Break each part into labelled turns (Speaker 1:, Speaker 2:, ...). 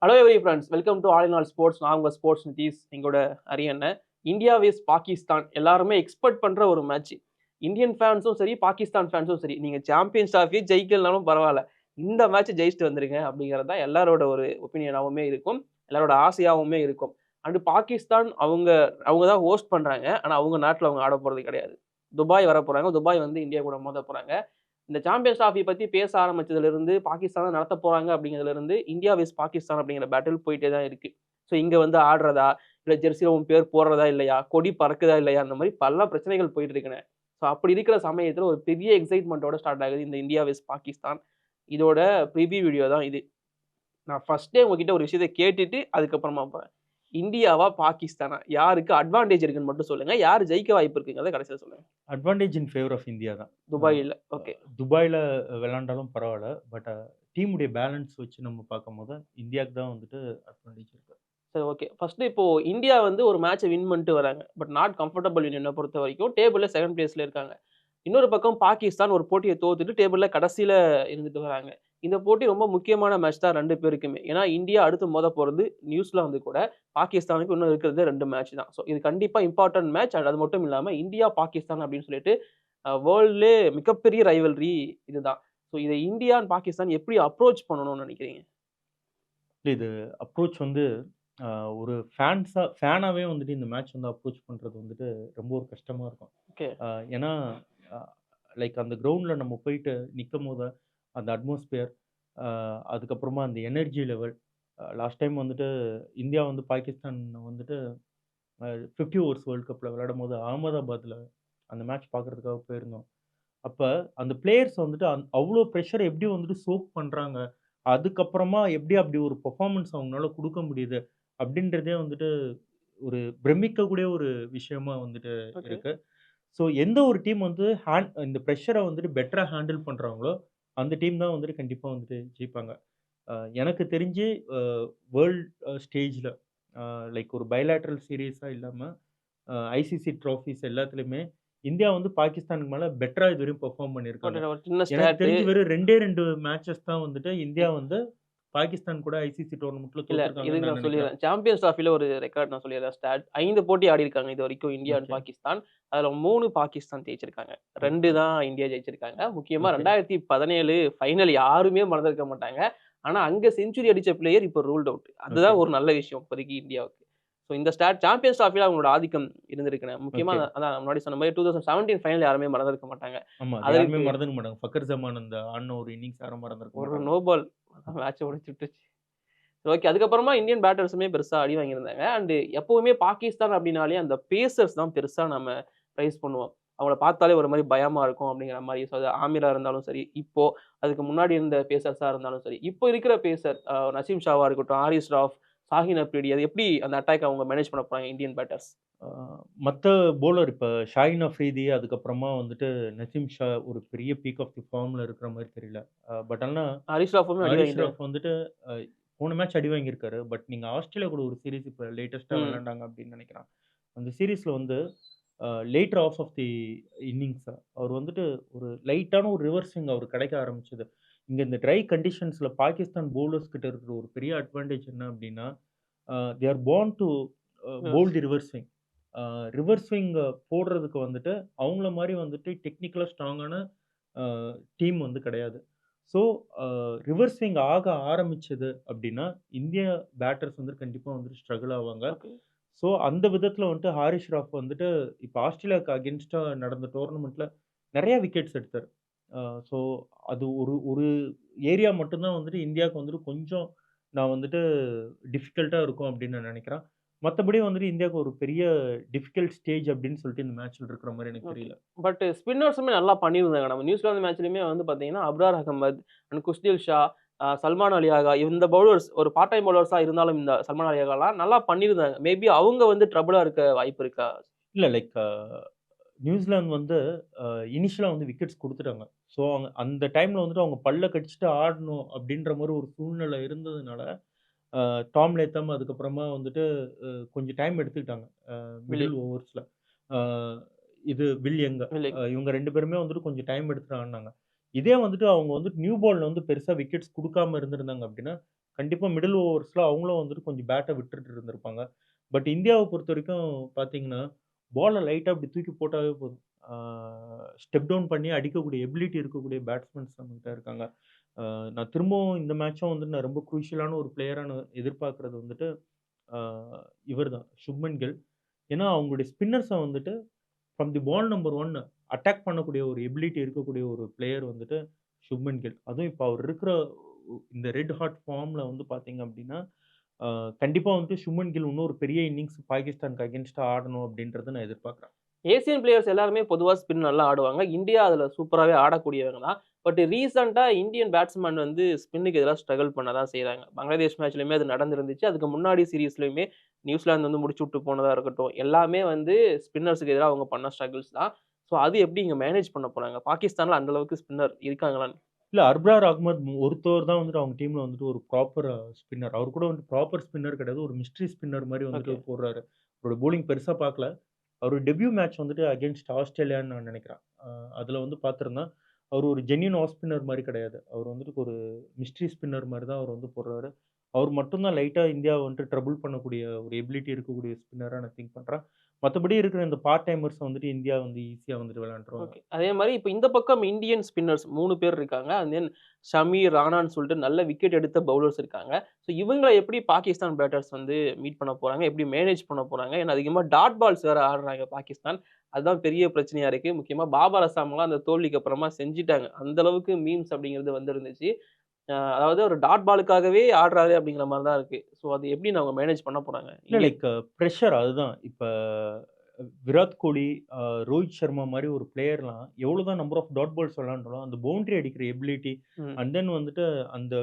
Speaker 1: Hello every friends, welcome to all in all sports. நான் உங்கள் sports Nitish. எங்களோட அரியண்ணன். India விஸ் பாகிஸ்தான் எல்லாருமே எக்ஸ்பெக்ட் பண்ற ஒரு மேட்ச். இந்தியன் ஃபேன்ஸும் சரி, பாகிஸ்தான் ஃபேன்ஸும் சரி, நீங்க சாம்பியன்ஸ் ட்ராஃபியே ஜெயிக்கலனாலும் பரவாயில்ல, இந்த மேட்ச் ஜெயிச்சுட்டு வந்துருங்க அப்படிங்கிறது தான் எல்லாரோட ஒரு ஒப்பீனியனாவுமே இருக்கும், எல்லாரோட ஆசையாவுமே இருக்கும். அண்ட் பாகிஸ்தான் அவங்க அவங்க தான் ஹோஸ்ட் பண்றாங்க. ஆனா அவங்க நாட்டுல அவங்க ஆட போறது கிடையாது. துபாய் வர போறாங்க. துபாய் வந்து இந்தியா கூட மோத போறாங்க. இந்த சாம்பியன்ஸ் டிராஃபி பத்தி பேச ஆரம்பிச்சதுல இருந்து, பாகிஸ்தான் நடத்த போறாங்க அப்படிங்கிறதுல இருந்து, இந்தியா விஸ் பாகிஸ்தான் அப்படிங்கிற பேட்டில் போயிட்டே தான் இருக்கு. ஸோ இங்க வந்து ஆடுறதா, இல்ல ஜெர்சில உன் பேர் போடுறதா இல்லையா, கொடி பறக்குதா இல்லையா, அந்த மாரி பல பிரச்சனைகள் போயிட்டு இருக்குண்ணே. ஸோ அப்படி இருக்கிற சமயத்துல ஒரு பெரிய எக்ஸைட்மென்ட்டோட ஸ்டார்ட் ஆகுது இந்த இந்தியா விஸ் பாகிஸ்தான். இதோட ப்ரிவ்யூ வீடியோ தான் இது. நான் ஃபர்ஸ்ட்டே உங்ககிட்ட ஒரு விஷயத்த கேட்டுட்டு அதுக்கப்புறமா போறேன். இந்தியாவா? பாகிஸ்தானா? யாருக்கு அட்வான்டேஜ் இருக்குன்னு மட்டும் சொல்லுங்க. யார் ஜெயிக்க வாய்ப்பு இருக்குங்கிறத கடைசியா சொல்லுங்க.
Speaker 2: Advantage in favour of India தான். அ
Speaker 1: துபாய்ல.
Speaker 2: அ
Speaker 1: ஓகே.
Speaker 2: துபாய்ல விளையாண்டாலும் பரவால்ல. பட் டீமுடைய பேலன்ஸ் வச்சு நம்ம பார்க்கும்போது, இந்தியாவுக்கு தான் வந்துட்டு அட்வான்டேஜ் இருக்கு.
Speaker 1: சரி, ஓகே. ஃபர்ஸ்ட் இப்போ இந்தியா வந்து ஒரு மேட்ச்ச வின் பண்ணிட்டு வராங்க. பட் நாட் கம்ஃபர்டபிள் இன் என்ன பொறுத்தவரைக்கும். டேபிள்ல 2ண்ட் பிளேஸ்ல இருக்காங்க. இன்னொரு பக்கம் பாகிஸ்தான் ஒரு போட்டிய தோத்துட்டு டேபிள்ல கடைசில இருந்துட்டு வராங்க. இந்த போட்டி ரொம்ப முக்கியமான மேட்ச் தான் 2 பேருக்குமே. ஏன்னா இந்தியா அடுத்து மோதப்போறது நியூசிலாந்து கூட. பாகிஸ்தானுக்கு இன்னும் இருக்கிறது 2 மேட்ச் தான். ஸோ இது கண்டிப்பா இம்பார்ட்டன்ட் மேட்ச். அண்ட் அது மட்டும் இல்லாம இந்தியா, பாகிஸ்தான் அப்படின்னு சொல்லிட்டு வேர்ல்ட்லயே மிகப்பெரிய ரைவல்ரி இதுதான். ஸோ இத இந்தியா அண்ட் பாகிஸ்தான் எப்படி அப்ரோச் பண்ணணும்னு நினைக்கிறீங்க?
Speaker 2: இது அப்ரோச் வந்து அ ஒரு ஃபேனாவே வந்துட்டு இந்த மேட்ச் வந்து அப்ரோச் பண்றது வந்துட்டு ரொம்ப ஒரு கஷ்டமா இருக்கும்.
Speaker 1: ஓகே.
Speaker 2: அ ஏன்னா, அ லைக் அந்த கிரவுண்ட்ல நம்ம போயிட்டு நிக்கும்போது, அந்த அட்மாஸ்பியர், அ அதுக்கப்புறமா அந்த எனர்ஜி லெவல், லாஸ்ட் டைம் வந்துட்டு இந்தியா வந்து பாகிஸ்தான் வந்துட்டு 50 ஓவர்ஸ் வேர்ல்ட் கப்ல விளையாடும்போது அகமதாபாத்ல அந்த மேட்ச் பார்க்கறதுக்காக போயிருந்தோம். அப்ப அந்த பிளேயர்ஸ் வந்துட்டு அவ்ளோ பிரஷர எப்படி வந்துட்டு சோக் பண்றாங்க? அதுக்கப்புறமா எப்படி அப்படி ஒரு பெர்ஃபார்மன்ஸ் அவங்கனால குடுக்க முடியுது? அப்படின்றதே வந்துட்டு ஒரு பிரமிக்கக்கூடிய ஒரு விஷயமா வந்துட்டு
Speaker 1: ஓகே.
Speaker 2: இருக்கு. ஸோ எந்த ஒரு டீம் வந்து இந்த பிரஷர வந்துட்டு பெட்டரா ஹேண்டில் பண்றாங்களோ, அந்த டீம் தான் வந்துட்டு கண்டிப்பா வந்துட்டு ஜெயிப்பாங்க. அ எனக்கு தெரிஞ்சு அ வேர்ல்ட் ஸ்டேஜ்ல லைக் ஒரு பைலேட்டரல் சீரிஸா இல்லாம ஐசிசி ட்ராஃபீஸ் எல்லாத்துலயுமே இந்தியா வந்து பாகிஸ்தானுக்கு மேல பெட்டரா இதுவரையும் பெர்ஃபார்ம் பண்ணியிருக்காங்க.
Speaker 1: ஒரு சின்ன
Speaker 2: எனக்கு
Speaker 1: ஸ்டாட்.
Speaker 2: தெரிஞ்சு வெறும் 2 மேட்சஸ் தான் வந்துட்டு இந்தியா வந்து பாகிஸ்தான் கூட ஐசிசி டோர்னமெண்ட்ல
Speaker 1: இல்ல.
Speaker 2: தோத்துருக்காங்கன்னு
Speaker 1: இதுக்கு
Speaker 2: நான்
Speaker 1: நான்
Speaker 2: நெனைக்கிறேன்.
Speaker 1: சொல்லிர்றேன். சாம்பியன்ஸ் ட்ராஃபில ஒரு ரெக்கார்ட் நான் சொல்லிர்றேன். ஸ்டாட் 5 போட்டி ஆடியிருக்காங்க இதுவரைக்கும் இந்தியா அண்ட்
Speaker 2: ஓகே,
Speaker 1: பாகிஸ்தான். அதுல 3 பாகிஸ்தான் ஜெயிச்சிருக்காங்க. 2
Speaker 2: ஓகே,
Speaker 1: தான் இந்தியா ஜெயிச்சிருக்காங்க. முக்கியமா
Speaker 2: ஓகே.
Speaker 1: 2017 ஃபைனல் யாருமே மறந்திருக்க மாட்டாங்க. ஆனா அங்க செஞ்சுரி அடிச்ச பிளேயர் இப்ப ரூல்ட் அவுட்.
Speaker 2: ஓகே,
Speaker 1: அதுதான் ஒரு நல்ல விஷயம் இப்போதைக்கு இந்தியாவுக்கு. ஸோ இந்த ஸ்டாட் சாம்பியன்ஸ் ட்ராஃபில அவங்களோட ஆதிக்கம் இருந்திருக்குண்ணே. முக்கியமா
Speaker 2: ஓகே.
Speaker 1: அதான் முன்னாடி சொன்ன மாரி 2017 ஃபைனல் யாருமே மறந்திருக்க மாட்டாங்க.
Speaker 2: ஆமா. அது யாருமே
Speaker 1: அதற்கு
Speaker 2: மறந்துக்க மாட்டாங்க. ஃபக்கர் ஜமான் அந்த ஆடுன ஒரு இன்னிங்ஸ் யாரும் மறந்திருக்க
Speaker 1: ஒரு
Speaker 2: மாட்டாங்க.
Speaker 1: நோ பால் மேட்ச முடிச்சு விட்டுருச்சு. ஓகே. அதுக்கப்புறமா இந்தியன் பேட்டர்ஸுமே பெருசா அடி வாங்கியிருந்தாங்க. அண்ட் எப்பவுமே பாகிஸ்தான் அப்டின்னாலே அந்த பேசர்ஸ் தான் பெருசா நம்ம பிரைஸ் பண்ணுவோம். அவங்கள பார்த்தாலே ஒரு மாரி பயமா இருக்கும் அப்டிங்கிற மாரி. ஸோ அது ஆமிரா இருந்தாலும் சரி, இப்போ அதுக்கு முன்னாடி இருந்த பேசர்ஸா இருந்தாலும் சரி, இப்போ இருக்கிற பேசர் நசீம் ஷாவா இருக்கட்டும், ஹாரிஸ் ராஃப், ஷாஹின் அப்ரிடி அது எப்படி அந்த அட்டாக் அவங்க மேனேஜ் பண்ண போறாங்க இந்தியன் பேட்டர்ஸ்?
Speaker 2: ஆ மத்த பவுலர் இப்ப ஷாஹின் அஃப்ரிதி, அதுக்கப்புறமா வந்துட்டு நசீம் ஷா ஒரு பெரிய பீக் ஆஃப் தி ஃபார்ம்ல இருக்கிற மாரி தெரியல. பட் ஆனா
Speaker 1: ஹாரிஸ் ராஃப்புமே அடி
Speaker 2: ஹாரிஸ்
Speaker 1: வாங்கிட்டு.
Speaker 2: ராஃப் வந்துட்டு அ போன மேட்ச் அடி வாங்கியிருக்காரு. பட் நீங்க ஆஸ்திரேலியா கூட ஒரு சீரிஸ் இப்ப லேட்டஸ்ட்டா
Speaker 1: ம்.
Speaker 2: விளையாண்டாங்க அப்படின்னு நெனைக்கிறேன். அந்த சீரிஸ்ல வந்து latter half of the innings அவர் வந்துட்டு ஒரு லைட்டான ஒரு ரிவர்ஸ் ஸ்விங் அவருக்கு கிடைக்க ஆரம்பிச்சது. இங்க இந்த ட்ரை கண்டிஷன்ஸ்ல பாகிஸ்தான் பவுலர்ஸ் கிட்ட இருக்கிற ஒரு பெரிய அட்வான்டேஜ் என்ன அப்படின்னா, they are born to bowl the reverse swing. Reverse swing போடுறதுக்கு வந்துட்டு அவங்கள மாரி வந்துட்டு டெக்னிக்கலா ஸ்ட்ராங்கான அ டீம் வந்து கிடையாது. ஸோ ரிவர்ஸ் ஸ்விங் ஆக ஆரம்பிச்சது அப்படின்னா, இந்திய பேட்டர்ஸ் வந்து கண்டிப்பா வந்துட்டு ஸ்ட்ரகிள் ஆவாங்க.
Speaker 1: ஓகே.
Speaker 2: ஸோ அந்த விதத்தில வந்துட்டு ஹாரிஸ் ராஃப் வந்துட்டு இப்ப ஆஸ்திரேலியாவுக்கு அகைன்ஸ்ட்டா நடந்த டோர்னமெண்ட்ல நெறைய விக்கெட்ஸ் எடுத்தாரு. அ ஸோ அது ஒரு ஒரு ஏரியா மட்டும் தான் வந்துட்டு இந்தியாவுக்கு வந்துட்டு கொஞ்சம் நான் வந்துட்டு டிஃபிகல்ட்டா இருக்கும் அப்படின்னு நான் நெனைக்கிறேன். மத்தபடி வந்துட்டு இந்தியாவுக்கு ஒரு பெரிய டிஃபிகல்ட் ஸ்டேஜ் அப்படின்னு சொல்லிட்டு இந்த மேட்ச்ல இருக்கிற மாரி எனக்கு
Speaker 1: ஓகே.
Speaker 2: தெரியல.
Speaker 1: பட் ஸ்பின்னர்ஸுமே நல்லா பண்ணியிருந்தாங்க. நம்ம நியூசிலாந்து மேட்ச்லயுமே வந்து பார்த்தீங்கன்னா, அப்ரார் அகமது அண்ட் குஸ்தில் ஷா, சல்மான் அலி ஆகா இந்த பவுலர்ஸ் ஒரு பார்ட் டைம் பவுலர்ஸா இருந்தாலும் இந்த சல்மான் அலி ஆகாலாம் நல்லா பண்ணியிருந்தாங்க. மேபி அவங்க வந்து ட்ரபிளா இருக்க வாய்ப்பு இருக்கா?
Speaker 2: இல்ல லைக் நியூசிலாந்து வந்து இனிஷியலா வந்து விக்கெட்ஸ் குடுத்துட்டாங்க. ஸோ அந்த டைம்ல வந்துட்டு அவங்க பல்ல கடிச்சுட்டு ஆடணும் அப்படின்ற மாரி ஒரு சூழ்நிலை இருந்ததுனால, டாம் லேத்தம் அதுக்கப்புறமா வந்துட்டு கொஞ்சம் டைம் எடுத்துக்கிட்டாங்க.
Speaker 1: வில்லி
Speaker 2: மிடில் ஓவர்ஸ்ல. அ இது வில் யங்
Speaker 1: வில்லி.
Speaker 2: இவங்க 2 பேருமே வந்துட்டு கொஞ்சம் டைம் எடுத்துட்டு ஆடுனாங்க. இதே வந்துட்டு அவங்க வந்துட்டு நியூ பால்ல வந்து பெருசா விக்கெட்ஸ் குடுக்காம இருந்திருந்தாங்க அப்படின்னா, கண்டிப்பா மிடில் ஓவர்ஸ்ல அவங்களும் வந்துட்டு கொஞ்சம் பேட்ட விட்டுட்டு இருந்திருப்பாங்க. பட் இந்தியாவ பொறுத்தவரைக்கும் பார்த்தீங்கன்னா, பால லைட்டா அப்படி தூக்கி போட்டாவே போதும். ஆ ஸ்டெப் டவுன் பண்ணி அடிக்கக்கூடிய எபிலிட்டி இருக்கக்கூடிய பேட்ஸ்மேன்ஸ் நம்மகிட்ட இருக்காங்க. ஆ நான் திரும்பவும் இந்த மேட்சும் வந்து நான் ரொம்ப குரூஷியலான ஒரு பிளேயரா நான் எதிர்பார்க்கிறது வந்துட்டு, ஆ இவர்தான் சுப்மன் கில். ஏன்னா, அவங்களுடைய ஸ்பின்னர்ஸ வந்துட்டு from the ball number 1 attack பண்ணக்கூடிய ஒரு எபிலிட்டி இருக்கக்கூடிய ஒரு பிளேயர் வந்துட்டு சுப்மன் கில். அதுவும் இப்ப அவர் இருக்கிற இந்த ரெட் ஹாட் ஃபார்ம்ல வந்து பார்த்தீங்க அப்டின்னா, அ கண்டிப்பா வந்துட்டு சுப்மன் கில் இன்னும் ஒரு பெரிய இன்னிங்ஸ் பாகிஸ்தானுக்கு அகைன்ஸ்ட்டா ஆடணும் அப்டின்றத நான் எதிர்பார்க்குறேன்.
Speaker 1: ஏசியன் பிளேயர்ஸ் எல்லாருமே பொதுவா ஸ்பின் நல்லா ஆடுவாங்க. இந்தியா அதுல சூப்பராவே ஆடக்கூடியவங்க தான். பட் ரீசென்ட்டா இந்தியன் பேட்ஸ்மேன் வந்து ஸ்பின்னுக்கு எதிரா ஸ்ட்ரகிள் பண்ண தான் செய்றாங்க. பங்களாதேஷ் மேட்ச்லயுமே அது நடந்திருந்துச்சு. அதுக்கு முன்னாடி சீரிஸ்லயுமே நியூசிலாந்து வந்து முடிச்சு விட்டு போனதா இருக்கட்டும். எல்லாமே வந்து ஸ்பின்னர்ஸ்க்கு எதிரா அவங்க பண்ண ஸ்ட்ரகிள்ஸ் தான். ஸோ அது எப்படி இங்க மேனேஜ் பண்ண போறாங்க? பாகிஸ்தான்ல அந்த அளவுக்கு ஸ்பின்னர் இருக்காங்களான்னு?
Speaker 2: இல்ல அர்ப்ரார் அகமது ஒருத்தவர் தான் வந்துட்டு அவங்க டீம்ல வந்துட்டு ஒரு ப்ராப்பர் ஸ்பின்னர். அவர் கூட வந்துட்டு ப்ராப்பர் ஸ்பின்னர் கிடையாது. ஒரு மிஸ்ட்ரி ஸ்பின்னர் மாரி வந்துட்டு
Speaker 1: ஓகே.
Speaker 2: போடுறாரு. அவரோட பவுலிங் பெருசா பார்க்கல. அவரு டெபியூ மேட்ச் வந்துட்டு அகைன்ஸ்ட் ஆஸ்திரேலியான்னு நான் நினைக்கிறேன். அதுல வந்து பார்த்திருந்தேன். அவரு ஒரு ஜென்யூன் ஆஃப் ஸ்பின்னர் மாரி கிடையாது. அவரு வந்துட்டு ஒரு மிஸ்ட்ரி ஸ்பின்னர் மாரி தான் அவர் வந்து போடுறாரு. அவர் மட்டும் தான் லைட்டா இந்தியாவ வந்துட்டு ட்ரபிள் பண்ணக்கூடிய ஒரு எபிலிட்டி இருக்கக்கூடிய ஸ்பின்னரா நான் திங்க் பண்றேன். மத்தபடி இருக்கிற இந்த பார்ட் டைமர்ஸ வந்துட்டு இந்தியா வந்து ஈஸியா வந்துட்டு விளையாண்டுருவாங்க.
Speaker 1: ஓகே. அதே மாரி இப்ப இந்த பக்கம் இந்தியன் ஸ்பின்னர்ஸ் 3 பேர் இருக்காங்க. அண்ட் தென் ஷமி, ராணான்னு சொல்லிட்டு நல்ல விக்கெட் எடுத்த பவுலர்ஸ் இருக்காங்க. ஸோ இவங்கள எப்படி பாகிஸ்தான் பேட்டர்ஸ் வந்து மீட் பண்ண போறாங்க? எப்படி மேனேஜ் பண்ண போறாங்க? ஏன்னா அதிகமா டாட் பால்ஸ் வேற ஆடுறாங்க பாகிஸ்தான். அதுதான் பெரிய பிரச்சனையா இருக்கு. முக்கியமா பாபர் அசாம்லாம் அந்த தோல்விக்கு அப்புறமா செஞ்சுட்டாங்க. அந்த அளவுக்கு மீம்ஸ் அப்படிங்கிறது வந்திருந்துச்சு. அதாவது ஒரு டாட் பாலுக்காகவே ஆடுறாரு அப்படிங்கிற மாரி தான் இருக்கு. ஸோ அது எப்படி அவங்க மேனேஜ் பண்ண போறாங்க?
Speaker 2: இல்ல லைக் பிரஷர் அதுதான். இப்ப விராட் கோலி, அ ரோஹித் சர்மா மாரி ஒரு பிளேயர்லாம் எவ்வளோதான் நம்பர் ஆஃப் டாட் பால்ஸ் விளையாண்டாலும், அந்த பவுண்டரி அடிக்கிற எபிலிட்டி
Speaker 1: ம்.
Speaker 2: அண்ட் தென் வந்துட்டு அந்த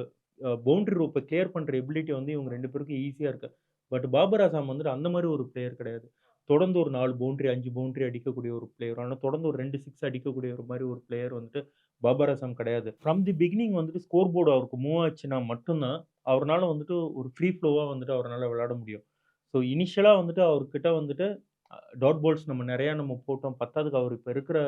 Speaker 2: பவுண்டரி ரோப்ப கிளியர் பண்ற எபிலிட்டி வந்து இவங்க 2 பேருக்கும் ஈஸியா இருக்கு. பட் பாபர் அசாம் வந்துட்டு அந்த மாரி ஒரு பிளேயர் கிடையாது. தொடர்ந்து ஒரு 4 பவுண்டரி, 5 பவுண்டரி அடிக்கக்கூடிய ஒரு பிளேயர். ஆனா தொடர்ந்து ஒரு 2 6 அடிக்கக்கூடிய ஒரு மாரி ஒரு பிளேயர் வந்துட்டு பாபர் அசாம் கிடையாது. ஃப்ரம் தி பிகினிங் வந்துட்டு ஸ்கோர் போர்டு அவருக்கு மூவ் ஆச்சுன்னா மட்டும் தான், அவருனால வந்துட்டு ஒரு ஃப்ரீ ஃப்ளோவா வந்துட்டு அவருனால விளையாட முடியும். ஸோ இனிஷியலா வந்துட்டு அவர்கிட்ட வந்துட்டு டாட் பால்ஸ் நம்ம போட்டோம். பத்தாததுக்கு அவர் இப்ப இருக்கிற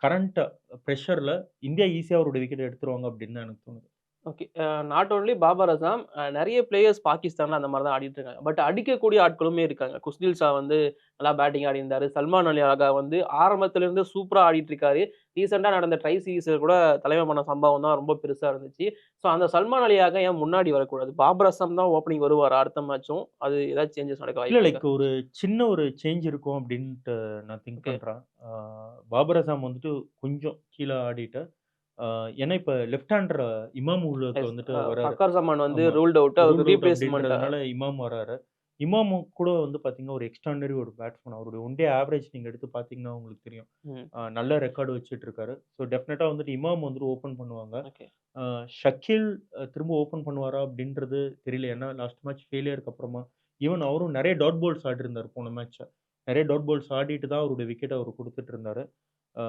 Speaker 2: கரண்ட் பிரஷர்ல இந்தியா ஈஸியா அவரோட விக்கெட் எடுத்துருவாங்க அப்படின்னு தான் எனக்கு தோணுது.
Speaker 1: Okay. Not only Babar Azam, நெறைய பிளேயர்ஸ் பாகிஸ்தான்ல அந்த மாரி தான் ஆடிட்டு இருக்காங்க. பட் அடிக்கக்கூடிய ஆட்களுமே இருக்காங்க. குஸ்தில் ஷா வந்து நல்லா பேட்டிங் ஆடியிருந்தாரு. சல்மான் அலி ஆகா வந்து ஆரம்பத்துல இருந்து சூப்பரா ஆடிட்டு இருக்காரு. ரீசென்ட்டா நடந்த ட்ரை சீரிஸ்ல கூட தலைமை பண்ண சம்பவம் தான் ரொம்ப பெருசா இருந்துச்சு. ஸோ அந்த சல்மான் அலி ஆகா ஏன் முன்னாடி வரக்கூடாது? பாபர் அசாம் தான் ஓப்பனிங் வருவாரா அடுத்த மேட்சும்? அது ஏதாச்சும் சேஞ்சஸ் நடக்க
Speaker 2: இல்ல
Speaker 1: வாய்ப்பு இருக்கா?
Speaker 2: லைக் ஒரு சின்ன ஒரு சேஞ்ச் இருக்கும் அப்படின்ட்டு நான் திங்க்
Speaker 1: ஓகே.
Speaker 2: பண்றேன். பாபர் அசாம் வந்துட்டு கொஞ்சம் கீழ ஆடிட்டு, ஆ ஏன்னா இப்ப லெஃப்ட் ஹேண்டர் இமாம் உல்லுக்கு
Speaker 1: எஸ்.
Speaker 2: வந்துட்டு வராரு.
Speaker 1: ஃபக்கர் ஜமான் வந்து
Speaker 2: ஆமா.
Speaker 1: Ruled out. அவருக்கு
Speaker 2: ரூல்ட் அவுட்
Speaker 1: ரீப்ளேஸ்மென்ட்டா
Speaker 2: அப்படின்றதுனால இமாம் வராரு. இமாம் கூட வந்து பார்த்தீங்கன்னா, ஒரு எக்ஸ்ட்ரார்டினரி ஒரு பேட்ஸ்மேன். அவருடைய ஒன் டே ஆவரேஜ் நீங்க எடுத்து பார்த்தீங்கன்னா உங்களுக்கு தெரியும்.
Speaker 1: ம்.
Speaker 2: நல்ல ரெக்கார்ட் வச்சுட்டு இருக்காரு. ஸோ டெஃபினட்டா வந்துட்டு இமாம் வந்துட்டு ஓப்பன் பண்ணுவாங்க.
Speaker 1: ஓகே.
Speaker 2: அ ஷக்கீல் திரும்ப ஓப்பன் பண்ணுவாரா அப்படின்றது தெரியல. ஏன்னா லாஸ்ட் மேட்ச் ஃபெயிலியருக்கு அப்புறமா, ஈவன் அவரும் நெறைய டாட் பால்ஸ் ஆடியிருந்தாரு போன மேட்ச்ல. நெறைய டாட் பால்ஸ் ஆடிட்டு தான் அவருடைய விக்கெட்ட அவரு குடுத்துட்டு இருந்தாரு. ஆ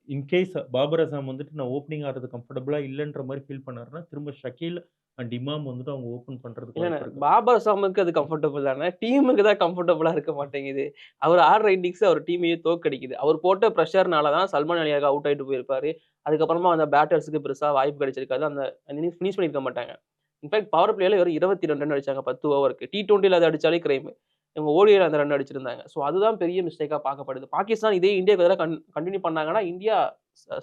Speaker 2: இன்கேஸ் பாபர் அசாம் வந்துட்டு நான் ஓப்பனிங் ஆடுறது கம்ஃபர்டபுளா இல்லன்ற மாரி ஃபீல் பண்ணாருன்னா, திரும்ப ஷக்கீல் அண்ட் இமாம் வந்துட்டு அவங்க ஓப்பன் பண்றதுக்கு
Speaker 1: இல்லண்ணே,
Speaker 2: வாய்ப்பு இருக்கு.
Speaker 1: பாபர் அசாமுக்கு அது கம்ஃபர்டபுள் தானே. டீமுக்கு தான் கம்ஃபர்டபுளா இருக்க மாட்டேங்குது. அவர் ஆடுற இன்னிங்ஸ் அவர் டீமையே தோற்கடிக்குது. அவர் போட்ட பிரஷர்னால தான் சல்மான் அலி அவுட் ஆயிட்டு போயிருப்பாரு. அதுக்கப்புறமா அந்த பேட்டர்ஸ்க்கு பெருசா வாய்ப்பு கிடைச்சிருக்காது. அந்த இன்னிங்ஸ் ஃபினிஷ் பண்ணியிருக்க மாட்டாங்க. இன்ஃபாக்ட் பவர் பிளேல வெறும் 22 ரன் அடிச்சாங்க 10 ஓவருக்கு. T20ல அத அடிச்சாலே கிரைம். இவங்க ஓடிஐல அந்த ரன் அடிச்சிருந்தாங்க. ஸோ அதுதான் பெரிய மிஸ்டேக்கா பார்க்கப்படுது. பாகிஸ்தான் இதே இந்தியாவுக்கு எதிரா கன்டின்யூ பண்ணாங்கன்னா, இந்தியா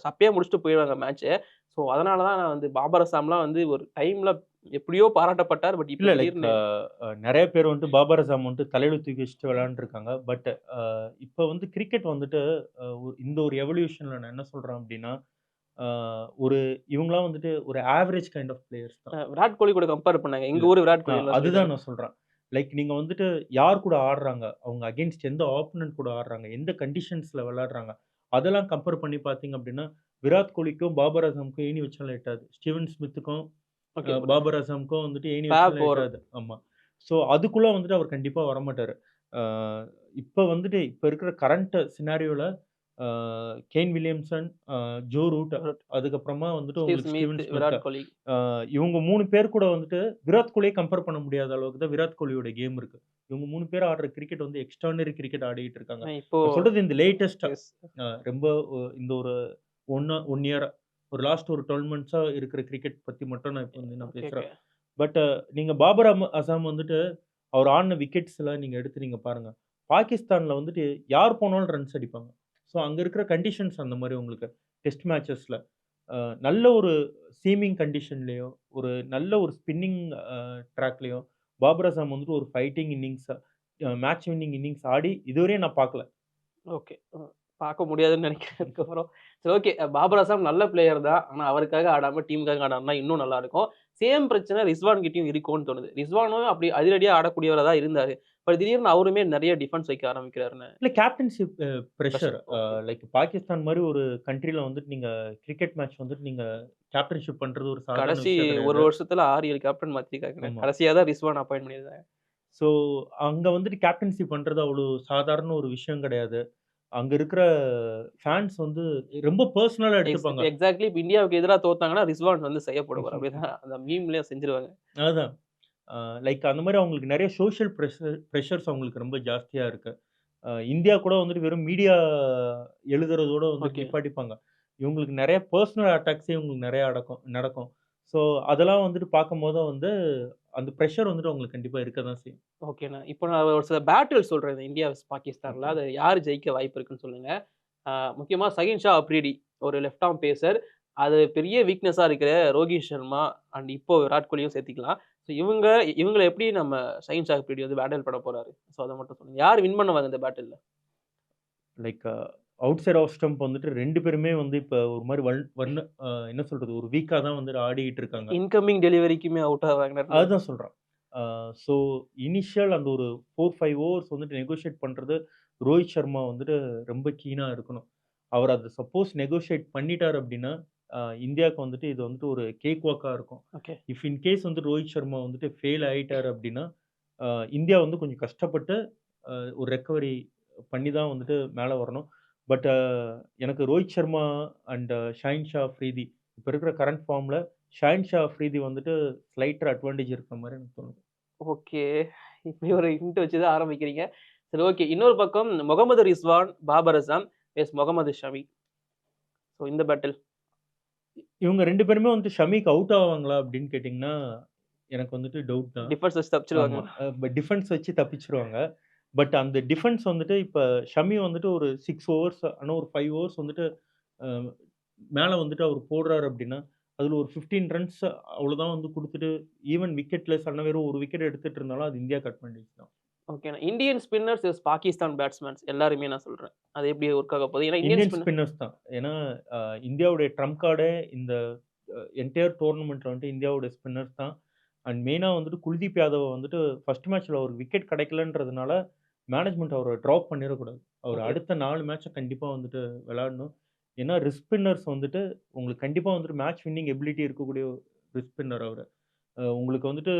Speaker 1: சப்பையா முடிச்சுட்டு போயிருவாங்க மேட்ச்ச. ஸோ அதனால தான் நான் வந்து பாபர் அசாம்லாம் வந்து ஒரு டைம்ல எப்படியோ பாராட்டப்பட்டார். பட் இப்ப
Speaker 2: இல்ல லைக்
Speaker 1: திடீர்னு
Speaker 2: நெறைய பேர் வந்துட்டு பாபர் அசாம் வந்துட்டு தலையில தூக்கி வச்சுட்டு விளையாண்டுருக்காங்க. பட் அ இப்ப வந்து கிரிக்கெட் வந்துட்டு இந்த ஒரு எவல்யூஷன்ல நான் என்ன சொல்றேன் அப்டின்னா, அ ஒரு இவங்கலாம் வந்துட்டு ஒரு ஆவரேஜ் கைண்ட் ஆஃப் பிளேயர்ஸ் தான்.
Speaker 1: விராட் கோலி கூட கம்பேர் பண்ணாங்க.
Speaker 2: இல்ல.
Speaker 1: எங்க ஊரு விராட் கோலிலாம்
Speaker 2: அதுதான்
Speaker 1: சொல்லிட்டாங்க.
Speaker 2: நான் சொல்றேன். லைக் நீங்க வந்துட்டு யார் கூட ஆடுறாங்க? அவங்க அகைன்ஸ்ட் எந்த ஆப்போனன்ட் கூட ஆடுறாங்க? எந்த கண்டிஷன்ஸ்ல விளையாடுறாங்க? அதெல்லாம் கம்பேர் பண்ணி பார்த்தீங்க அப்டின்னா, விராட் கோலிக்கும், பாபர் அசாம்க்கும் ஏணி வச்சாலும் எட்டாது. ஸ்டீவன் ஸ்மித்துக்கும்,
Speaker 1: ஓகே.
Speaker 2: பாபர் அசாம்க்கும் வந்துட்டு ஏணி
Speaker 1: ஃபேப்
Speaker 2: வச்சாலும்
Speaker 1: ஓவர்.
Speaker 2: எட்டாது. ஆமா. ஸோ அதுக்குள்ள வந்துட்டு அவர் கண்டிப்பா வரமாட்டாரு. ஆ இப்ப வந்துட்டு இப்ப இருக்கிற கரண்ட் சினாரியோல ஆ கேன் வில்லியம்சன், ஜோ ரூட் அதுக்கப்புறமா வந்துட்டு
Speaker 1: ஸ்டீவ்
Speaker 2: உங்களுக்கு
Speaker 1: Smith,
Speaker 2: Steven Smith.
Speaker 1: Virat Kohli.
Speaker 2: இவங்க 3 பேர் கூட வந்துட்டு விராட் கோலிய கம்பேர் பண்ண முடியாத அளவுக்கு தான் விராட் கோலியோட கேம் இருக்கு. இவங்க 3 பேர் ஆடுற கிரிக்கெட் வந்து எக்ஸ்ட்ரார்டினரி கிரிக்கெட் ஆடிட்டு இருக்காங்க.
Speaker 1: இப்போ
Speaker 2: நான் சொல்றது இந்த லேட்டஸ்ட்டா
Speaker 1: எஸ்.
Speaker 2: ரொம்ப இந்த ஒரு 1 இயரா ஒரு லாஸ்ட் ஒரு 12 மந்த்ஸா இருக்கிற கிரிக்கெட் பத்தி மட்டும் நான் இப்ப வந்து நான்
Speaker 1: ஓகே,
Speaker 2: பேசுறேன்.
Speaker 1: ஓகே.
Speaker 2: பட் நீங்க பாபர் அசாம் வந்துட்டு அவர் ஆடின விக்கெட்ஸ் எல்லாம் நீங்க எடுத்து நீங்க பாருங்க. பாகிஸ்தான்ல வந்துட்டு யார் போனாலும் ரன்ஸ் அடிப்பாங்க. ஸோ அங்க இருக்கிற கண்டிஷன்ஸ் அந்த மாரி உங்களுக்கு டெஸ்ட் மேட்சஸ்ல. அ நல்ல ஒரு சீமிங் கண்டிஷன்லயோ, ஒரு நல்ல ஒரு ஸ்பின்னிங் ட்ராக்லயோ பாபர் அசாம் வந்துட்டு ஒரு fighting innings match winning innings ஆடி இதுவரையும் நான் பார்க்கல.
Speaker 1: ஓகே. பார்க்க முடியாதுன்னு நினைக்கிறேன் அதுக்கப்புறம். சரி ஓகே. பாபர் அசாம் நல்ல பிளேயர் தான். ஆனா அவருக்காக ஆடாம டீமுக்காக ஆடாருன்னா இன்னும் நல்லா இருக்கும். சேம் பிரச்சனை ரிஸ்வான் கிட்டயும் இருக்கும்னு தோணுது. ரிஸ்வானும் அப்படி அதிரடியா ஆடக்கூடியவரா தான் இருந்தாரு. பட் திடீர்னு அவருமே நெறைய டிஃபென்ஸ் வைக்க ஆரம்பிக்கிறாருன்னு.
Speaker 2: இல்ல captainship pressure.
Speaker 1: Pressure. Okay.
Speaker 2: Like Pakistan மாரி ஒரு கண்ட்ரில வந்துட்டு நீங்க கிரிக்கெட் மேட்ச் வந்துட்டு நீங்க கேப்டன்ஷிப் பண்றது ஒரு சாதாரண
Speaker 1: கடைசி
Speaker 2: விஷயம்
Speaker 1: ஒரு
Speaker 2: கிடையாது.
Speaker 1: வருஷத்துல 6, 7 கேப்டன் மாத்திருக்காங்க.
Speaker 2: ஆமா.
Speaker 1: கடைசியா தான் ரிஸ்வான் அப்பாயிண்ட் பண்ணியிருந்தாங்க.
Speaker 2: ஸோ அங்க வந்துட்டு கேப்டன்சி பண்றது அவ்வளோ சாதாரண ஒரு விஷயம் கிடையாது. அங்க இருக்கிற ஃபேன்ஸ் வந்து ரொம்ப பெர்சனலா எடுத்துப்பாங்க.
Speaker 1: எக்ஸாக்ட்லி இப்ப இந்தியாவுக்கு எதிரா தோத்தாங்கன்னா, ரிஸ்வான் வந்து செய்யப்படுவார். அப்படிதான் அந்த மீம்லயே செஞ்சுருவாங்க.
Speaker 2: அதுதான். அ லைக் அந்த மாரி அவங்களுக்கு நெறைய சோசியல் பிரஷர்ஸ் அவங்களுக்கு ரொம்ப ஜாஸ்தியா இருக்கு. இந்தியா கூட வந்துட்டு வெறும் மீடியா எழுதுறதோட வந்துட்டு
Speaker 1: ஓகே.
Speaker 2: நிப்பாட்டிப்பாங்க. இவங்களுக்கு நெறைய பெர்சனல் அட்டாக்ஸே இவங்களுக்கு நெறைய நடக்கும். ஸோ அதெல்லாம் வந்துட்டு பார்க்கும்போது வந்து அந்த பிரஷர் வந்துட்டு அவங்களுக்கு கண்டிப்பா இருக்க தான் செய்யும்.
Speaker 1: ஓகேண்ணா. இப்போ நான் ஒரு சில பேட்டில் சொல்றேன். இந்த இந்தியா வெர்சஸ் பாகிஸ்தான்ல.
Speaker 2: ஓகே.
Speaker 1: அது யாரு ஜெயிக்க வாய்ப்பு இருக்குன்னு சொல்லுங்க. முக்கியமா சஹின் ஷா அப்ரிடி ஒரு லெஃப்ட் ஆர்ம் பேசர். அது பெரிய வீக்னஸா இருக்கிற ரோஹித் சர்மா அண்ட் இப்போ விராட் கோலியும் சேர்த்துக்கலாம். ஸோ இவங்கள எப்படி நம்ம ஷஹின் ஷா அப்ரிடி வந்து பேட்டில் பண்ண போறாரு? ஸோ அத மட்டும் சொல்லுங்க. யார் வின் பண்ணுவாங்க இந்த பேட்டில்ல?
Speaker 2: Like outside off stump வந்துட்டு 2 பேருமே வந்து இப்ப ஒரு மாரி என்ன சொல்றது? ஒரு வீக்கா தான் வந்துட்டு ஆடிட்டு இருக்காங்க.
Speaker 1: இன்கமிங் டெலிவரிக்குமே அவுட் ஆவாங்க 2 பேரும்.
Speaker 2: அதுதான் சொல்றேன். ஸோ இனிஷியல் அந்த ஒரு 4, 5 ஓவர்ஸ் வந்துட்டு நெகோஷியேட் பண்றது ரோஹித் சர்மா வந்துட்டு ரொம்ப கீனா இருக்கணும். அவர் அத சப்போஸ் நெகோஷியேட் பண்ணிட்டாரு அப்டின்னா, இந்தியாவுக்கு வந்துட்டு இது வந்துட்டு ஒரு கேக் வாக்கா இருக்கும்.
Speaker 1: ஓகே.
Speaker 2: இஃப் இன் கேஸ் வந்து ரோஹித் சர்மா வந்துட்டு ஃபெயில் ஆயிட்டாரு அப்டின்னா, அ இந்தியா வந்து கொஞ்சம் கஷ்டப்பட்டு ஒரு ரெக்கவரி பண்ணி தான் வந்துட்டு மேல வரணும். பட் எனக்கு ரோஹித் சர்மா அண்ட் ஷாஹின் ஷா அஃப்ரிதி இப்ப இருக்கிற கரண்ட் ஃபார்ம்ல ஷாஹின் ஷா அஃப்ரிதி வந்துட்டு ஸ்லைட்டர் அட்வான்டேஜ் இருக்கிற மாரி எனக்கு தோணுது.
Speaker 1: ஓகே. இப்படி ஒரு ஹிண்ட் வச்சு தான் ஆரம்பிக்கிறீங்க. சரி ஓகே. இன்னொரு பக்கம் முகமது ரிஸ்வான், பாபர் அசாம் வெஸ் முகமது ஷமி. ஸோ இந்த பேட்டில்
Speaker 2: இவங்க 2 பேருமே வந்துட்டு ஷமிக்கு அவுட் ஆவாங்களா அப்படின்னு கேட்டீங்கன்னா, எனக்கு வந்துட்டு டவுட் தான்.
Speaker 1: டிஃபென்ஸ் வச்சு
Speaker 2: ஆமா.
Speaker 1: தப்பிச்சுருவாங்க.
Speaker 2: டிஃபென்ஸ் வச்சு தப்பிச்சுருவாங்க. பட் அந்த டிஃபென்ஸ் வந்துட்டு இப்ப ஷமி வந்துட்டு ஒரு 6 ஓவர்ஸ் ஆனா ஒரு 5 ஓவர்ஸ் வந்துட்டு அ மேல வந்துட்டு அவரு போடுறாரு அப்படின்னா, அதுல ஒரு 15 ரன்ஸ் அவ்வளோதான் வந்து குடுத்துட்டு, ஈவன் விக்கெட்லெஸ் ஆனா வெறும் 1 விக்கெட் எடுத்துட்டு இருந்தாலும் அது இந்தியாக்கு அட்வான்டேஜ் தான்.
Speaker 1: ஓகேண்ணா. இந்தியன் ஸ்பின்னர்ஸ் வெஸ் பாகிஸ்தான் பேட்ஸ்மேன்ஸ் எல்லாருமே நான் சொல்றேன். அது எப்படி ஒர்க் ஆக போகுது? ஏன்னா இந்தியன்
Speaker 2: இந்தியன்
Speaker 1: ஸ்பின்னர்
Speaker 2: ஸ்பின்னர்ஸ் தான். ஏன்னா இந்தியாவுடைய ட்ரம்ப் கார்டே இந்த என்டையர் டூர்னமெண்ட்ல வந்துட்டு இந்தியாவோட ஸ்பின்னர்ஸ் தான். அண்ட் மெயினா வந்துட்டு குல்தீப் யாதவ வந்துட்டு ஃபர்ஸ்ட் மேட்ச்ல ஒரு விக்கெட் கிடைக்கலன்றதுனால, மேனேஜ்மென்ட் அவர ட்ராப் பண்ணிறக்கூடாது. அவரு
Speaker 1: ஓகே.
Speaker 2: அடுத்த 4 மேட்ச கண்டிப்பா வந்துட்டு விளையாடணும். ஏன்னா ரிஸ்க் ஸ்பின்னர்ஸ் வந்துட்டு உங்களுக்கு கண்டிப்பா வந்துட்டு மேட்ச் வின்னிங் எபிலிட்டி இருக்கக்கூடிய ரிஸ்க் ஸ்பின்னர் அவரு. உங்களுக்கு வந்துட்டு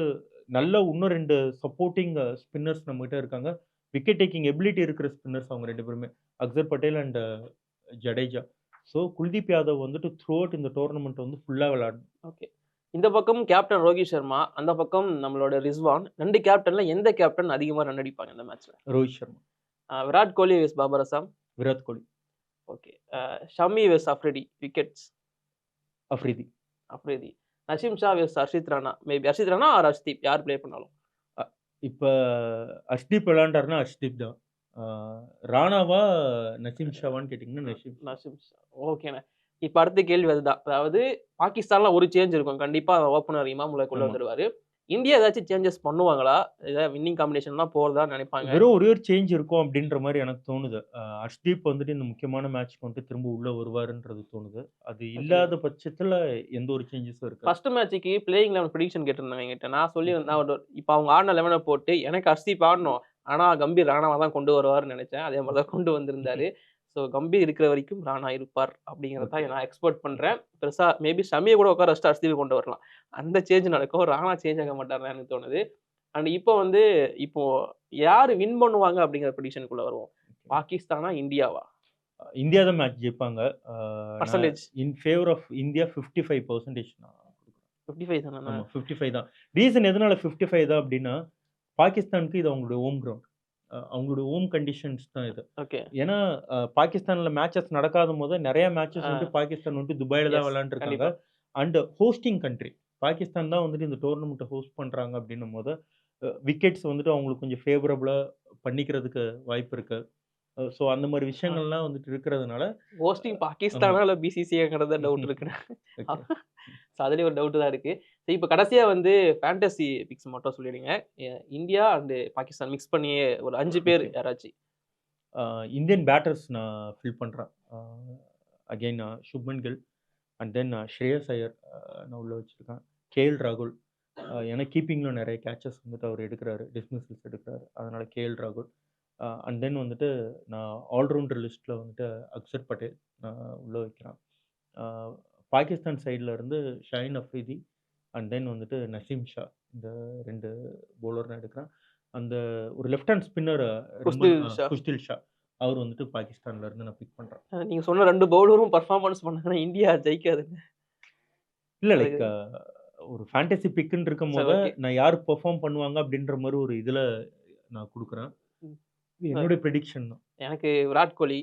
Speaker 2: நல்ல இன்னும் 2 சப்போர்ட்டிங் ஸ்பின்னர்ஸ் நம்மகிட்ட இருக்காங்க. விக்கெட் டேக்கிங் எபிலிட்டி இருக்கிற ஸ்பின்னர்ஸ் அவங்க 2 பேருமே. அக்ஸர் பட்டேல் அண்ட் ஜடேஜா. ஸோ குல்தீப் யாதவ் வந்துட்டு த்ரூ அவுட் இந்த டூர்னமெண்ட் வந்து ஃபுல்லா விளையாடணும்.
Speaker 1: ஓகே. இந்த பக்கம் கேப்டன் ரோஹித் சர்மா, அந்த பக்கம் நம்மளோட ரிஸ்வான். 2 கேப்டன்ல எந்த கேப்டன் அதிகமா ரன் அடிப்பாங்க இந்த மேட்ச்ல?
Speaker 2: ரோஹித் சர்மா,
Speaker 1: விராட் கோலி வெஸ் பாபர் அசாம்.
Speaker 2: விராட் கோலி,
Speaker 1: ஓகே. ஷமி வெஸ் அஃப்ரிடி விக்கெட்ஸ்.
Speaker 2: அஃப்ரிதி.
Speaker 1: அஃப்ரிதி. நசீம் ஷா வெஸ் ஹர்ஷித் ராணா. மேபி ஹர்ஷித் ராணா ஆர் ஹர்ஷ்தீப் யார் ப்ளே பண்ணாலும்.
Speaker 2: அ இப்ப அர்ஷ்தீப் விளையாண்டாருன்னா அர்ஷ்தீப் தான். ஆ ராணாவா, நசீம் ஷாவான்னு கேட்டீங்கன்னா நசீம் ஷா.
Speaker 1: நசீம் ஷா. ஓகேண்ணே. இப்ப அடுத்த கேள்வி அதுதான். அதாவது பாகிஸ்தான்ல ஒரு சேஞ்ச் இருக்கும். கண்டிப்பா ஓப்பனர் இமாம் உள்ள கொண்டு
Speaker 2: ஆமா.
Speaker 1: வந்துருவாரு. இந்தியா ஏதாச்சும் சேஞ்சஸ் பண்ணுவாங்களா? ஏதாவது வின்னிங் காம்பினேஷன் தான் போறதான்னு நினைப்பாங்க.
Speaker 2: வெறும் ஒரே ஒரு சேஞ்ச் இருக்கும் அப்டின்ற மாரி எனக்கு தோணுது. அர்ஷ்தீப் வந்துட்டு இந்த முக்கியமான மேட்ச்க்கு வந்துட்டு திரும்ப உள்ள வருவாருன்றது தோணுது. அது
Speaker 1: ஓகே.
Speaker 2: இல்லாத பட்சத்துல எந்த ஒரு சேஞ்சஸும் இருக்காது.
Speaker 1: ஃபர்ஸ்ட் மேட்ச்சுக்கு பிளேயிங் 11 பிரெடிக்ஷன் கேட்டிருந்தாங்க என்கிட்ட. நான் சொல்லியிருந்தேன் இப்ப அவங்க ஆடுன 11 போட்டு எனக்கு ஹர்ஷ்தீப் ஆடணும். ஆனா கம்பீர் ராணாவ தான் கொண்டு வருவாருன்னு நெனச்சேன். அதே மாரி தான் கொண்டு வந்திருந்தாரு. ஸோ கம்பீர் இருக்கிற வரைக்கும் ராணா இருப்பார் அப்படிங்கிறத
Speaker 2: ஓகே.
Speaker 1: தான் நான் எக்ஸ்பெக்ட் பண்றேன். பெருசா மேபி ஷமிய கூட உட்கார வச்சுட்டு ஹர்ஷ்தீப்ப கொண்டு வரலாம். அந்த சேஞ்ச் நடக்கும். ராணா சேஞ்ச் ஆக மாட்டாருன்னு எனக்கு தோணுது. அண்ட் இப்போ யாரு வின் பண்ணுவாங்க அப்படிங்கிற பிரெடிக்ஷனுக்குள்ள வருவோம். பாகிஸ்தானா? இந்தியாவா?
Speaker 2: இந்தியா தான் மேட்ச் ஜெயிப்பாங்க. நான்
Speaker 1: percentage
Speaker 2: in favour of India 55% நான் குடுக்குறேன்.
Speaker 1: 55 தானண்ணா?
Speaker 2: ஆமா 55 தான். ரீசன் எதனால 55 தான் அப்டின்னா, பாகிஸ்தானுக்கு இது அவங்களுடைய ஹோம் கிரவுண்ட். அவங்களுடைய ஹோம் கண்டிஷன்ஸ் தான் இது.
Speaker 1: ஓகே.
Speaker 2: ஏன்னா, பாகிஸ்தான்ல மேட்சஸ் நடக்காதபோது நெறைய மேட்சஸ்
Speaker 1: ஆ.
Speaker 2: வந்துட்டு பாகிஸ்தான் வந்துட்டு துபாய்ல தான்
Speaker 1: எஸ்.
Speaker 2: விளையாண்டுருக்காங்க.
Speaker 1: கண்டிப்பா.
Speaker 2: And hosting country. பாகிஸ்தான் தான் வந்துட்டு இந்த டோர்னமெண்ட்டை ஹோஸ்ட் பண்றாங்க அப்படின்னும்போது, விக்கெட்ஸ் வந்துட்டு அவங்களுக்கு கொஞ்சம் ஃபேவரபிளா பண்ணிக்கிறதுக்கு வாய்ப்பு இருக்கு. ஸோ அந்த மாரி விஷயங்கள்லாம் வந்துட்டு இருக்கிறதுனால
Speaker 1: ஹோஸ்டிங்
Speaker 2: ஆமா.
Speaker 1: பாகிஸ்தானா இல்ல பிசிசிஐங்கிறத டவுட் இருக்கு.
Speaker 2: ஓகே.
Speaker 1: ஸோ அதுலயும் ஒரு டவுட் தான் இருக்கு. ஸோ இப்ப கடைசியா வந்து ஃபேண்டசி பிக்ஸ் மட்டும் சொல்லிடுங்க. இந்தியா அண்ட் பாகிஸ்தான் மிக்ஸ் பண்ணியே ஒரு 5 பேர்
Speaker 2: ஓகே.
Speaker 1: யாராச்சும்.
Speaker 2: இந்தியன் பேட்டர்ஸ் நான் ஃபில் பண்றேன். Again Shubman Gill and then Shreyas Iyer நான் உள்ள வச்சிருக்கேன். கேஎல் ராகுல். ஏன்னா கீப்பிங்ல நெறைய கேட்சஸ் வந்துட்டு அவர் எடுக்குறாரு. டிஸ்மிஸல்ஸ் எடுக்குறாரு. அதனால கேஎல் ராகுல். அண்ட் தென் வந்துட்டு நான் ஆல்ரவுண்டர் லிஸ்ட்ல வந்துட்டு அக்ஷர் பட்டேல் நான் உள்ள வைக்கிறேன். அ பாகிஸ்தான் சைடுல இருந்து ஷாஹின் அஃப்ரிதி அண்ட் தென் வந்துட்டு நசீம் ஷா. இந்த 2 பவுலர் நான் எடுக்கிறேன். அந்த ஒரு left hand spinner
Speaker 1: Khushdil Shah.
Speaker 2: Khushdil Shah. அவர் வந்துட்டு பாகிஸ்தான்ல இருந்து நான் பிக் பண்றேன்.
Speaker 1: நீங்க சொன்ன 2 பவுலரும் பெர்ஃபார்மன்ஸ் பண்ணாங்கன்னா இந்தியா ஜெயிக்காதுங்க.
Speaker 2: இல்ல லைக்
Speaker 1: அதுக்கு
Speaker 2: ஒரு ஃபேண்டசி பிக்ன்னு
Speaker 1: சரி
Speaker 2: இருக்கும்போது,
Speaker 1: ஓகே.
Speaker 2: நான் யார் பெர்ஃபார்ம் பண்ணுவாங்க அப்படின்ற மாரி ஒரு இதுல நான் குடுக்குறேன்.
Speaker 1: ம்.
Speaker 2: இது என்னுடைய பிரெடிக்ஷன் தான்.
Speaker 1: எனக்கு விராட் கோலி,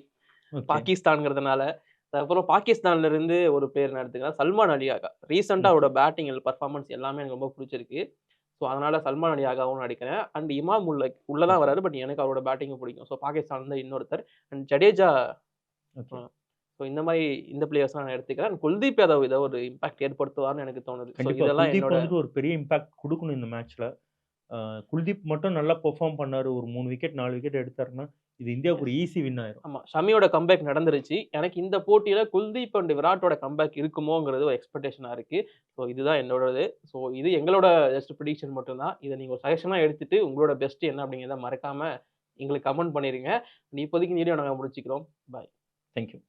Speaker 2: ஓகே.
Speaker 1: பாகிஸ்தான்ங்கிறதுனால. அதுக்கப்புறம் பாகிஸ்தான்ல இருந்து ஒரு பேர் நான் எடுத்துக்கிறேன். சல்மான் அலி ஆகா. ரீசென்ட்டா
Speaker 2: ஓகே.
Speaker 1: அவரோட பேட்டிங் பெர்ஃபார்மன்ஸ் எல்லாமே எனக்கு ரொம்ப புடிச்சிருக்கு. ஸோ அதனால சல்மான் அலி ஆகாவும் நான் எடுக்கிறேன். அண்ட் இமாம் உள்ள தான்
Speaker 2: ஓகே.
Speaker 1: வராரு. பட் எனக்கு அவரோட பேட்டிங்கும் பிடிக்கும். ஸோ பாகிஸ்தான்ல இன்னொருத்தர். அண்ட் ஜடேஜா.
Speaker 2: ஓகே.
Speaker 1: ஸோ இந்த மாரி இந்த பிளேயர்ஸ் நான் எடுத்துக்கிறேன். And குல்தீப் யாதவ் ஏதோ ஒரு இம்பாக்ட் ஏற்படுத்துவார்ன்னு எனக்கு தோணுது. ஸோ
Speaker 2: கண்டிப்பா.
Speaker 1: இதெல்லாம்
Speaker 2: குல்தீப்
Speaker 1: என்னோட
Speaker 2: வந்துட்டு ஒரு பெரிய இம்பாக்ட் குடுக்கணும் இந்த மேட்ச்ல. குல்தீப் மட்டும் நல்லா பெர்ஃபார்ம் பண்ணாரு. ஒரு 3 விக்கெட், 4 விக்கெட் எடுத்தாருன்னா, இது இந்தியாவுக்கு ஒரு ஈஸி வின் ஆயிரும்.
Speaker 1: ஆமா. ஷமியோட கம்பேக் நடந்துருச்சு. எனக்கு இந்த போட்டியில குல்தீப் அண்ட் விராட்டோட கம்பேக் இருக்குமோங்கிறது ஒரு எக்ஸ்பெக்டேஷனா இருக்கு. ஸோ இதுதான் என்னோடது. ஸோ இது எங்களோட ஜஸ்ட் பிரெடிக்ஷன் மட்டும் தான். இத நீங்க ஒரு சஜஷனா எடுத்துட்டு உங்களோட பெஸ்ட் என்ன அப்படிங்கிறத மறக்காம எங்களுக்கு கமெண்ட் பண்ணிருங்க. இப்போதைக்கு இந்த வீடியோ நாங்க முடிச்சுக்கிறோம். பாய்.
Speaker 2: Thank you.